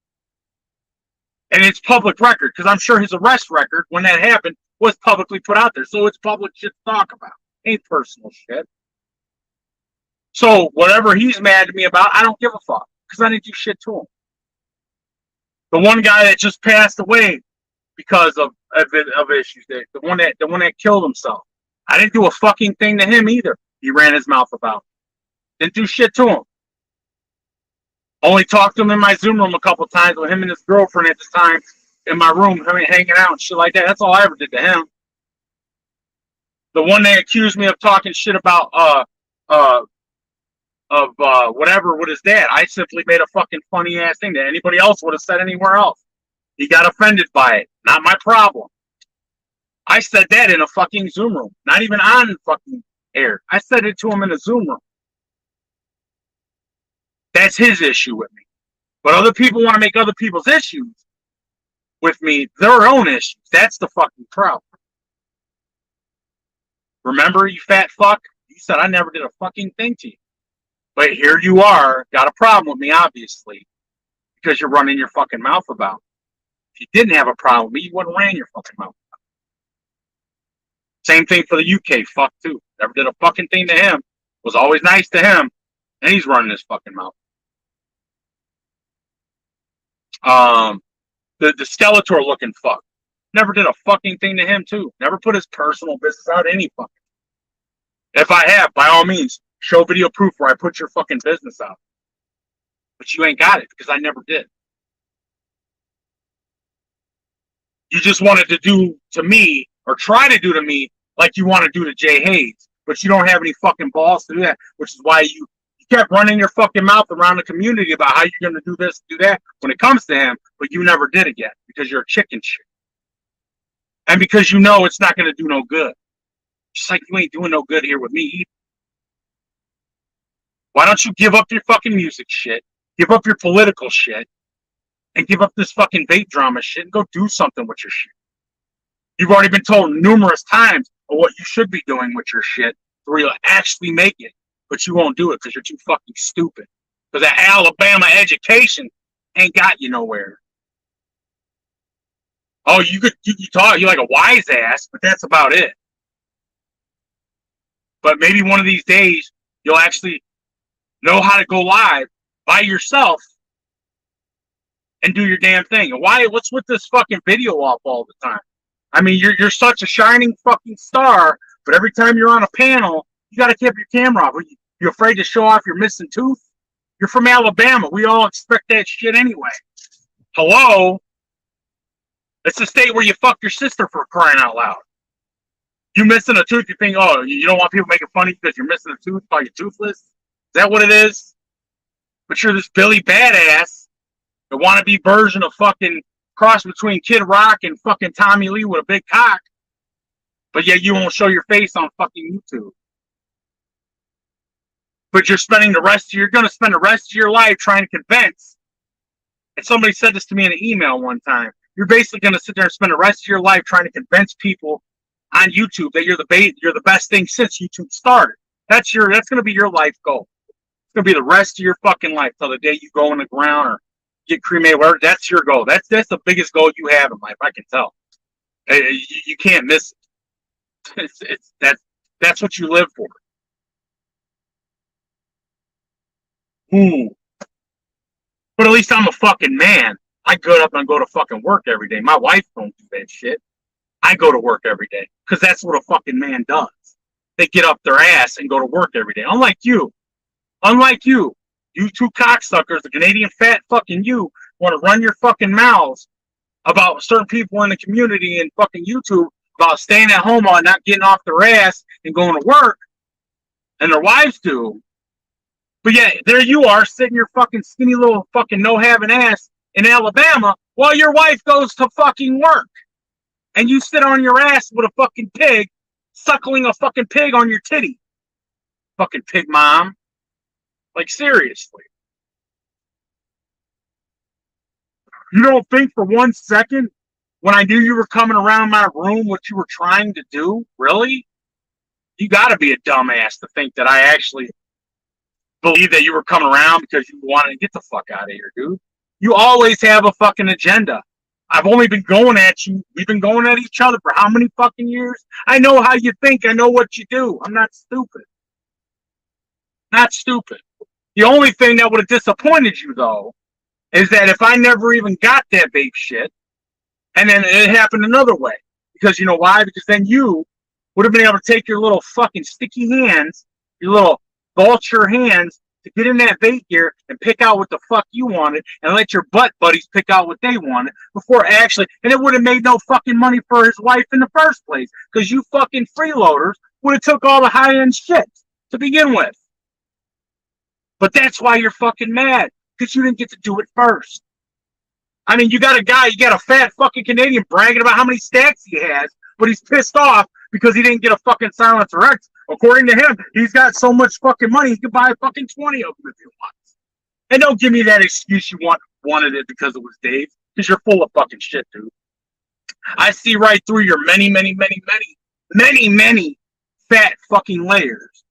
And it's public record, because I'm sure his arrest record, when that happened, was publicly put out there. So it's public shit to talk about. Ain't personal shit. So whatever he's mad at me about, I don't give a fuck, because I didn't do shit to him. The one guy that just passed away because of issues, the one that killed himself, I didn't do a fucking thing to him either. He ran his mouth about. Didn't do shit to him. Only talked to him in my Zoom room a couple times with him and his girlfriend at the time in my room, hanging out and shit like that. That's all I ever did to him. The one they accused me of talking shit about whatever with his dad, I simply made a fucking funny ass thing that anybody else would have said anywhere else. He got offended by it. Not my problem. I said that in a fucking Zoom room. Not even on fucking air. I said it to him in a Zoom room. That's his issue with me. But other people want to make other people's issues with me their own issues. That's the fucking problem. Remember, you fat fuck? You said I never did a fucking thing to you. But here you are, got a problem with me, obviously, because you're running your fucking mouth about it. If you didn't have a problem with me, you wouldn't ran your fucking mouth about it. Same thing for the UK fuck, too. Never did a fucking thing to him. Was always nice to him, and he's running his fucking mouth. The Skeletor looking fuck. Never did a fucking thing to him, too. Never put his personal business out any fucking. If I have, by all means, show video proof where I put your fucking business out. But you ain't got it, because I never did. You just wanted to do to me, or try to do to me, like you want to do to Jay Hayes. But you don't have any fucking balls to do that, which is why you kept running your fucking mouth around the community about how you're going to do this, do that, when it comes to him, but you never did it yet, because you're a chicken shit. And because you know it's not going to do no good. Just like you ain't doing no good here with me either. Why don't you give up your fucking music shit, give up your political shit, and give up this fucking vape drama shit and go do something with your shit? You've already been told numerous times of what you should be doing with your shit where you'll actually make it, but you won't do it because you're too fucking stupid. Because that Alabama education ain't got you nowhere. Oh, you talk, you're like a wise ass, but that's about it. But maybe one of these days you'll actually know how to go live by yourself and do your damn thing. And what's with this fucking video off all the time? I mean, you're such a shining fucking star, but every time you're on a panel, you got to keep your camera off. You're afraid to show off your missing tooth? You're from Alabama. We all expect that shit anyway. Hello? It's the state where you fucked your sister, for crying out loud. You missing a tooth, you think, oh, you don't want people making fun of you because you're missing a tooth, call you toothless? Is that what it is? But you're this Billy Badass, the wannabe version of fucking cross between Kid Rock and fucking Tommy Lee with a big cock. But yet you won't show your face on fucking YouTube. But you're going to spend the rest of your life trying to convince. And somebody said this to me in an email one time. You're basically going to sit there and spend the rest of your life trying to convince people on YouTube that you're the best thing since YouTube started. That's going to be your life goal. It's going to be the rest of your fucking life till the day you go in the ground or get cremated. Whatever. That's your goal. That's the biggest goal you have in life. I can tell. You can't miss it. That's what you live for. Ooh. But at least I'm a fucking man. I get up and go to fucking work every day. My wife don't do that shit. I go to work every day because that's what a fucking man does. They get up their ass and go to work every day. Unlike you two cocksuckers, the Canadian fat fucking you, want to run your fucking mouths about certain people in the community and fucking YouTube about staying at home on not getting off their ass and going to work, and their wives do. But yeah, there you are sitting your fucking skinny little fucking no having ass in Alabama while your wife goes to fucking work. And you sit on your ass with a fucking pig, suckling a fucking pig on your titty. Fucking pig mom. Like, seriously. You don't think for 1 second when I knew you were coming around my room what you were trying to do? Really? You gotta be a dumbass to think that I actually believe that you were coming around because you wanted to get the fuck out of here, dude. You always have a fucking agenda. I've only been going at you. We've been going at each other for how many fucking years? I know how you think. I know what you do. I'm not stupid. Not stupid. The only thing that would have disappointed you, though, is that if I never even got that vape shit, and then it happened another way. Because you know why? Because then you would have been able to take your little fucking sticky hands, your little vulture hands, to get in that vape gear and pick out what the fuck you wanted and let your butt buddies pick out what they wanted before actually, and it would have made no fucking money for his wife in the first place because you fucking freeloaders would have took all the high-end shit to begin with. But that's why you're fucking mad, because you didn't get to do it first. I mean, you got a fat fucking Canadian bragging about how many stacks he has, but he's pissed off because he didn't get a fucking Silencer X. According to him, he's got so much fucking money, he could buy fucking 20 of them if he wants. And don't give me that excuse you wanted it because it was Dave, because you're full of fucking shit, dude. I see right through your many fat fucking layers.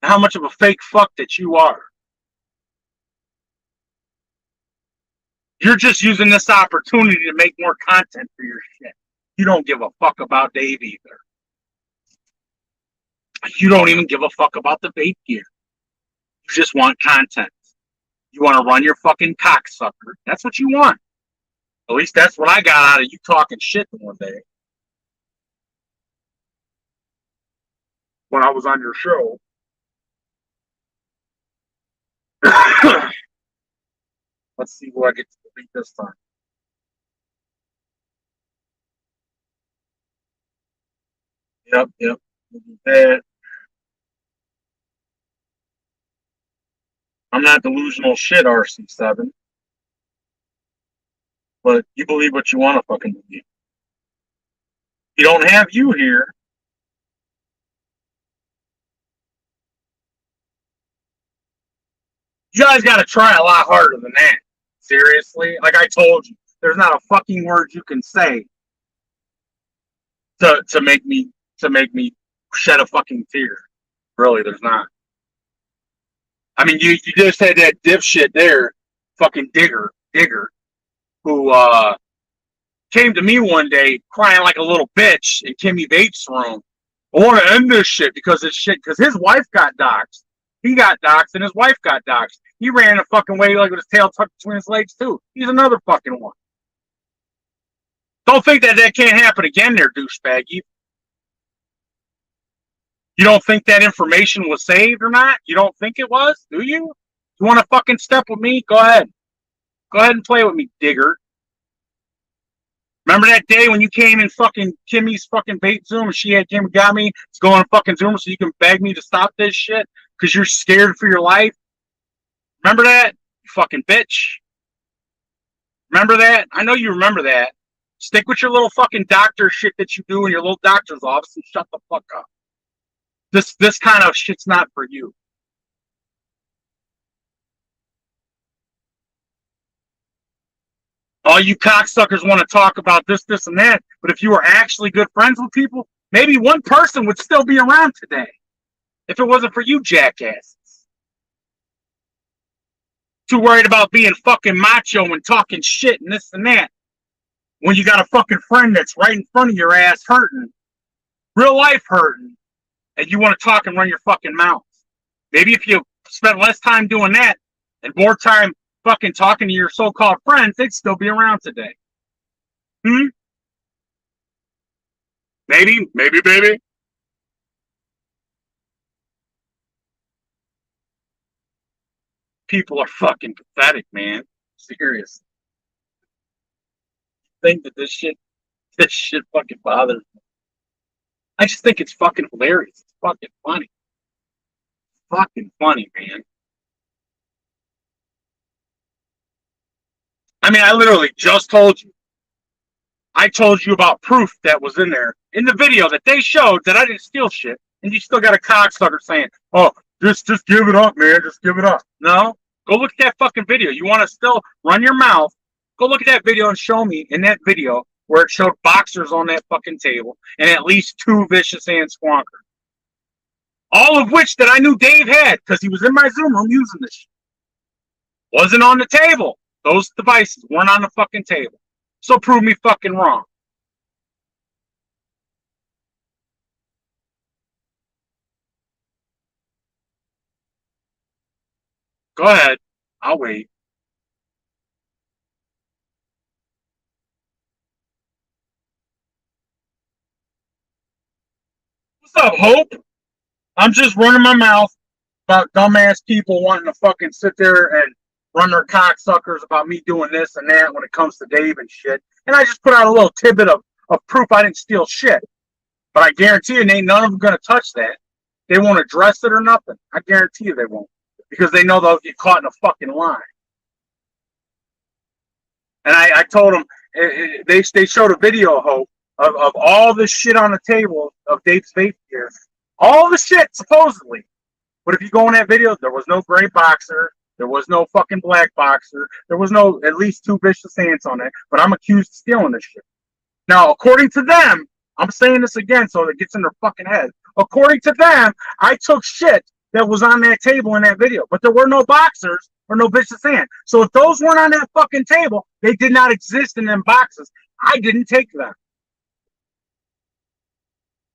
How much of a fake fuck that you are. You're just using this opportunity to make more content for your shit. You don't give a fuck about Dave either. You don't even give a fuck about the vape gear. You just want content. You want to run your fucking cocksucker. That's what you want. At least that's what I got out of you talking shit one day. When I was on your show. Let's see who I get to beat this time. Yep. That. I'm not delusional shit, RC7. But you believe what you want to fucking believe. You don't have you here. You guys got to try a lot harder than that. Seriously? Like I told you, there's not a fucking word you can say to make me shed a fucking tear. Really, there's not. I mean, you just had that dipshit there, fucking Digger, who came to me one day crying like a little bitch in Kimmy Bates' room. I want to end this shit because his wife got doxxed. He got doxxed and his wife got doxxed. He ran a fucking way like with his tail tucked between his legs too. He's another fucking one. Don't think that can't happen again there, douchebag. You don't think that information was saved or not? You don't think it was? Do you? You want to fucking step with me? Go ahead. Go ahead and play with me, Digger. Remember that day when you came in fucking Kimmy's fucking bait Zoom and she came and got me to go on fucking Zoom so you can beg me to stop this shit because you're scared for your life? Remember that? You fucking bitch. Remember that? I know you remember that. Stick with your little fucking doctor shit that you do in your little doctor's office and shut the fuck up. This kind of shit's not for you. All you cocksuckers want to talk about this, and that, but if you were actually good friends with people, maybe one person would still be around today. If it wasn't for you jackasses. Too worried about being fucking macho and talking shit and this and that. When you got a fucking friend that's right in front of your ass hurting. Real life hurting. And you want to talk and run your fucking mouth. Maybe if you spent less time doing that and more time fucking talking to your so-called friends, they'd still be around today. Maybe, baby. People are fucking pathetic, man. Serious. Think that this shit fucking bothers me. I just think it's fucking hilarious. It's fucking funny. Fucking funny, man. I mean, I literally just told you. I told you about proof that was in there in the video that they showed that I didn't steal shit, and you still got a cocksucker saying, "Oh, just give it up, man. Just give it up." No, go look at that fucking video. You want to still run your mouth? Go look at that video and show me in that video where it showed boxers on that fucking table and at least 2 vicious hand squonkers. All of which that I knew Dave had because he was in my Zoom room using this shit. Wasn't on the table. Those devices weren't on the fucking table. So prove me fucking wrong. Go ahead. I'll wait. What's up, Hope? I'm just running my mouth about dumbass people wanting to fucking sit there and run their cocksuckers about me doing this and that when it comes to Dave and shit. And I just put out a little tidbit of proof I didn't steal shit. But I guarantee you, ain't none of them going to touch that. They won't address it or nothing. I guarantee you they won't. Because they know they'll get caught in a fucking lie. And I told them, they showed a video, Hope, of all this shit on the table of Dave's vape gear. All the shit, supposedly. But if you go in that video, there was no gray boxer. There was no fucking black boxer. There was no at least 2 vicious hands on it. But I'm accused of stealing this shit. Now, according to them, I'm saying this again so it gets in their fucking head. According to them, I took shit that was on that table in that video. But there were no boxers or no vicious hands. So if those weren't on that fucking table, they did not exist in them boxes. I didn't take them.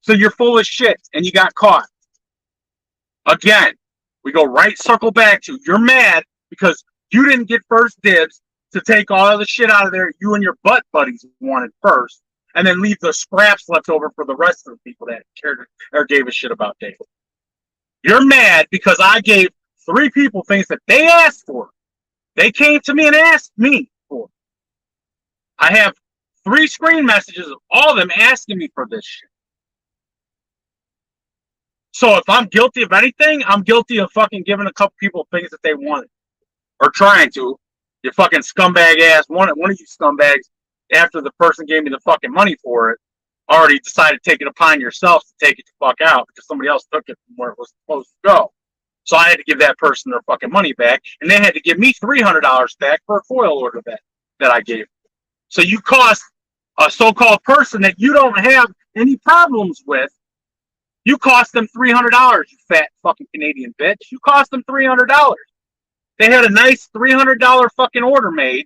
So you're full of shit and you got caught. Again, we go right circle back to you're mad because you didn't get first dibs to take all of the shit out of there you and your butt buddies wanted first, and then leave the scraps left over for the rest of the people that cared or gave a shit about Dave. You're mad because I gave 3 people things that they asked for. They came to me and asked me for. I have 3 screen messages of all of them asking me for this shit. So if I'm guilty of anything, I'm guilty of fucking giving a couple people things that they wanted. Or trying to. You fucking scumbag ass. One of you scumbags, after the person gave me the fucking money for it, already decided to take it upon yourselves to take it the fuck out because somebody else took it from where it was supposed to go. So I had to give that person their fucking money back, and they had to give me $300 back for a coil order that I gave. So you cost a so-called person that you don't have any problems with, you cost them $300, you fat fucking Canadian bitch. You cost them $300. They had a nice $300 fucking order made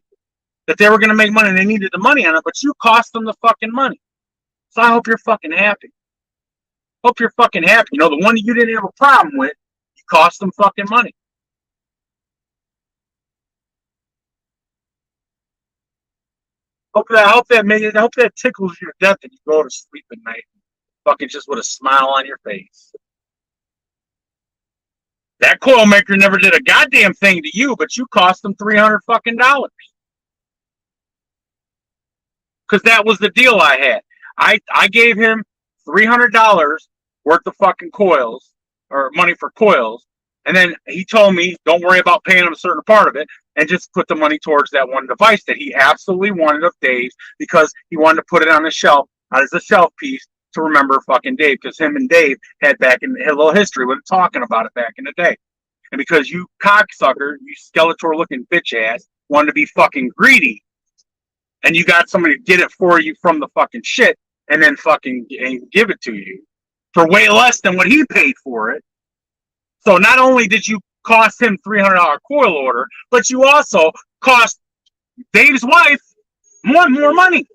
that they were going to make money and they needed the money on it, but you cost them the fucking money. So I hope you're fucking happy. Hope you're fucking happy. You know, the one you didn't have a problem with, you cost them fucking money. Hope that tickles you to death and you go to sleep at night. Fucking just with a smile on your face. That coil maker never did a goddamn thing to you, but you cost them $300 fucking dollars. Because that was the deal I had. I gave him $300 worth of fucking coils, or money for coils, and then he told me, don't worry about paying him a certain part of it, and just put the money towards that one device that he absolutely wanted of Dave's because he wanted to put it on the shelf, as a shelf piece, to remember fucking Dave, because him and Dave had a little history with talking about it back in the day. And because you cocksucker, you Skeletor looking bitch ass, wanted to be fucking greedy, and you got somebody to get it for you from the fucking shit, and then fucking give it to you for way less than what he paid for it. So not only did you cost him $300 coil order, but you also cost Dave's wife more money.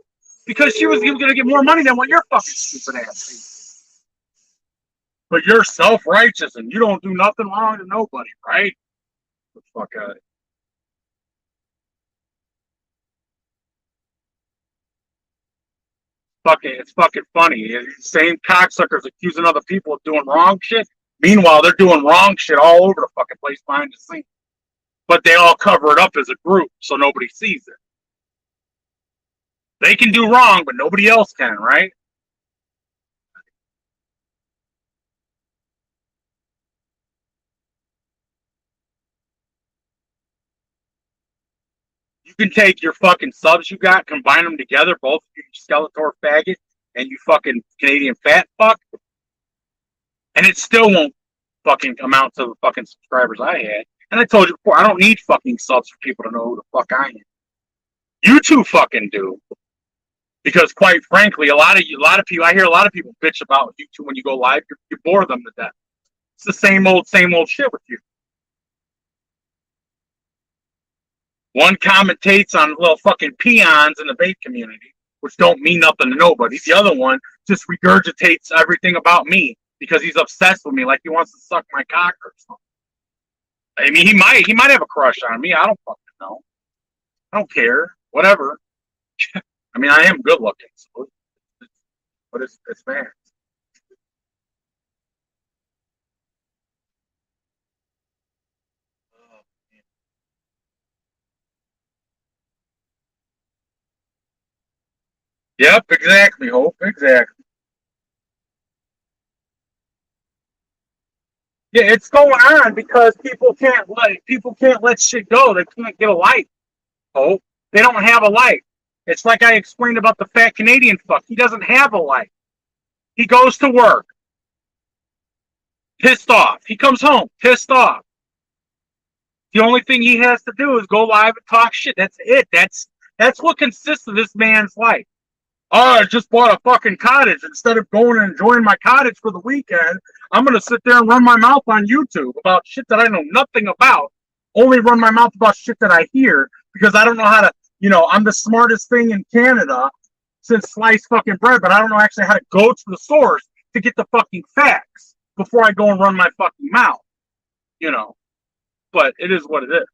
Because she was going to get more money than what your fucking stupid ass paid. but you're self-righteous and you don't do nothing wrong to nobody, right? The fuck out of it. It's fucking funny. Same cocksuckers accusing other people of doing wrong shit. Meanwhile, they're doing wrong shit all over the fucking place behind the scenes. But they all cover it up as a group so nobody sees it. They can do wrong, but nobody else can, right? You can take your fucking subs you got, combine them together, both of you Skeletor faggot and you fucking Canadian fat fuck, and it still won't fucking amount to the fucking subscribers I had. And I told you before, I don't need fucking subs for people to know who the fuck I am. You two fucking do. Because quite frankly, a lot of people, I hear a lot of people bitch about you two when you go live. You bore them to death. It's the same old shit with you. One commentates on little fucking peons in the vape community, which don't mean nothing to nobody. The other one just regurgitates everything about me because he's obsessed with me, like he wants to suck my cock or something. I mean, he might have a crush on me. I don't fucking know. I don't care. Whatever. I mean, I am good looking, so but it's bad. Yep, exactly, Hope. Exactly. Yeah, it's going on because people can't let shit go. They can't get a life. Hope. They don't have a life. It's like I explained about the fat Canadian fuck. He doesn't have a life. He goes to work, pissed off. He comes home, pissed off. The only thing he has to do is go live and talk shit. That's it. That's what consists of this man's life. Oh, I just bought a fucking cottage. Instead of going and enjoying my cottage for the weekend, I'm going to sit there and run my mouth on YouTube about shit that I know nothing about. Only run my mouth about shit that I hear because I don't know how to, I'm the smartest thing in Canada since sliced fucking bread, but I don't know actually how to go to the source to get the fucking facts before I go and run my fucking mouth, But it is what it is.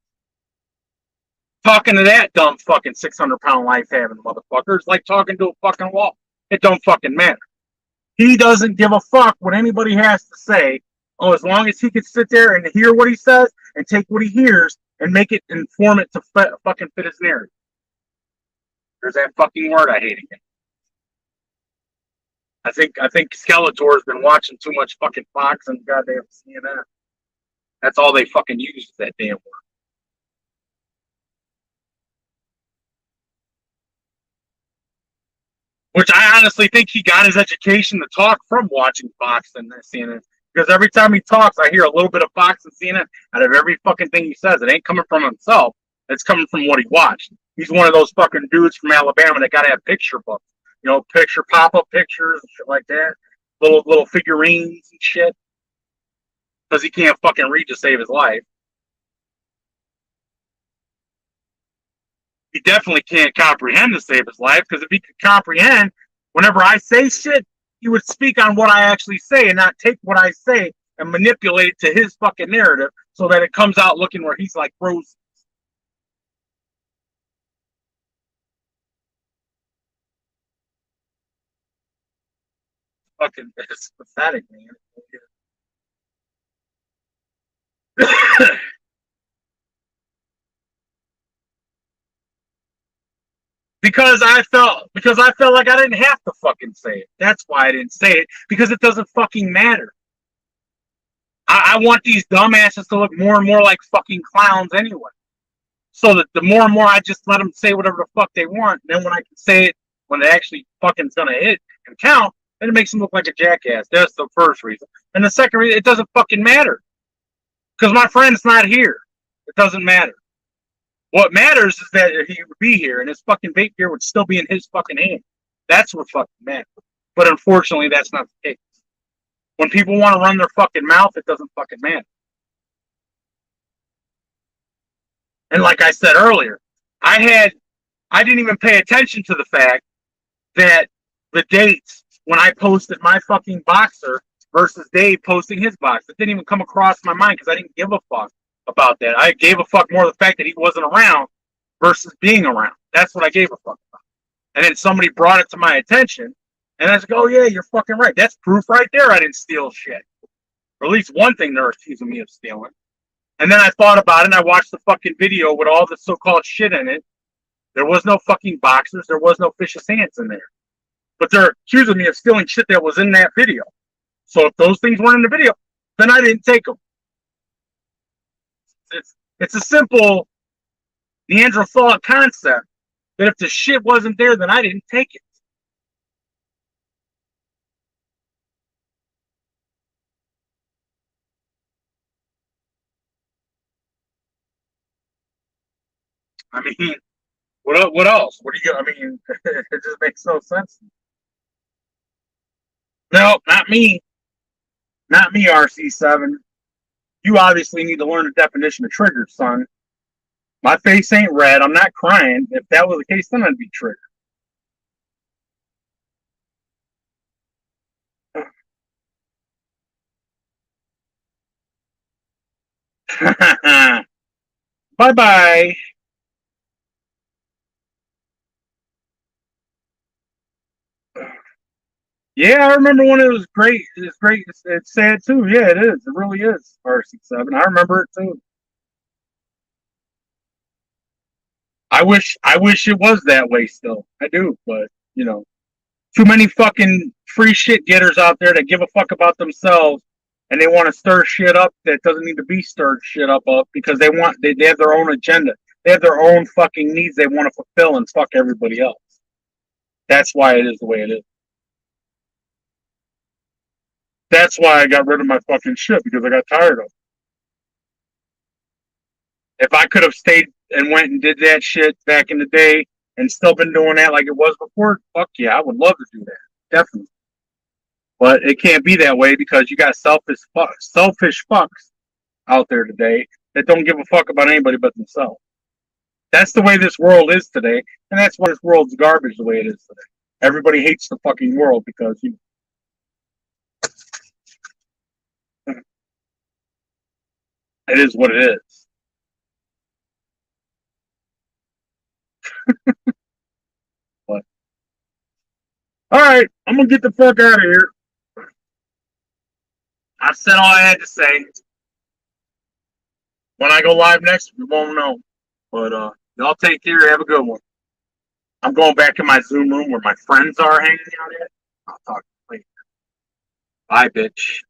Talking to that dumb fucking 600-pound life having motherfucker is like talking to a fucking wall. It don't fucking matter. He doesn't give a fuck what anybody has to say. Oh, as long as he can sit there and hear what he says and take what he hears and make it inform it to fucking fit his narrative. There's that fucking word I hate again. I think Skeletor's been watching too much fucking Fox and goddamn CNN. That's all they fucking use is that damn word. Which I honestly think he got his education to talk from watching Fox and CNN. Because every time he talks, I hear a little bit of Fox and CNN out of every fucking thing he says. It ain't coming from himself. It's coming from what he watched. He's one of those fucking dudes from Alabama that got to have picture books. Picture pop-up pictures and shit like that. Little figurines and shit. Because he can't fucking read to save his life. He definitely can't comprehend to save his life, because if he could comprehend, whenever I say shit, he would speak on what I actually say and not take what I say and manipulate it to his fucking narrative so that it comes out looking where he's like Rose. Fucking, it's pathetic, man. because I felt like I didn't have to fucking say it. That's why I didn't say it, because it doesn't fucking matter. I want these dumbasses to look more and more like fucking clowns anyway. So that the more and more I just let them say whatever the fuck they want, then when I can say it, when it actually fucking's gonna hit and count, then it makes them look like a jackass. That's the first reason. And the second reason, it doesn't fucking matter. Because my friend's not here. It doesn't matter. What matters is that he would be here and his fucking vape gear would still be in his fucking hand. That's what fucking matters. But unfortunately, that's not the case. When people want to run their fucking mouth, it doesn't fucking matter. And like I said earlier, I didn't even pay attention to the fact that the dates when I posted my fucking boxer versus Dave posting his box. It didn't even come across my mind because I didn't give a fuck about that. I gave a fuck more the fact that he wasn't around versus being around. That's what I gave a fuck about. And then somebody brought it to my attention, and I was like, oh yeah, you're fucking right. That's proof right there I didn't steal shit. Or at least one thing they're accusing me of stealing. And then I thought about it, and I watched the fucking video with all the so-called shit in it. There was no fucking boxers. There was no Fish's hands in there. But they're accusing me of stealing shit that was in that video. So if those things weren't in the video, then I didn't take them. It's a simple Neanderthal concept that if the shit wasn't there, then I didn't take it. I mean, what else? What do you? I mean, it just makes no sense. No, not me. Not me, RC7. You obviously need to learn the definition of triggered, son. My face ain't red. I'm not crying. If that was the case, then I'd be triggered. Bye-bye. Yeah, I remember when it was great. It's great. It's sad too. Yeah, it is. It really is. RC7. I remember it too. I wish it was that way still. I do, but too many fucking free shit getters out there that give a fuck about themselves and they want to stir shit up that doesn't need to be stirred shit up because they have their own agenda. They have their own fucking needs they want to fulfill and fuck everybody else. That's why it is the way it is. That's why I got rid of my fucking shit because I got tired of it. If I could have stayed and went and did that shit back in the day and still been doing that like it was before, fuck yeah, I would love to do that. Definitely. But it can't be that way because you got selfish fucks out there today that don't give a fuck about anybody but themselves. That's the way this world is today, and that's why this world's garbage the way it is today. Everybody hates the fucking world because it is what it is. But all right, I'm gonna get the fuck out of here. I said all I had to say. When I go live next, we won't know. But y'all take care. Have a good one. I'm going back in my Zoom room where my friends are hanging out at. I'll talk to you later. Bye, bitch.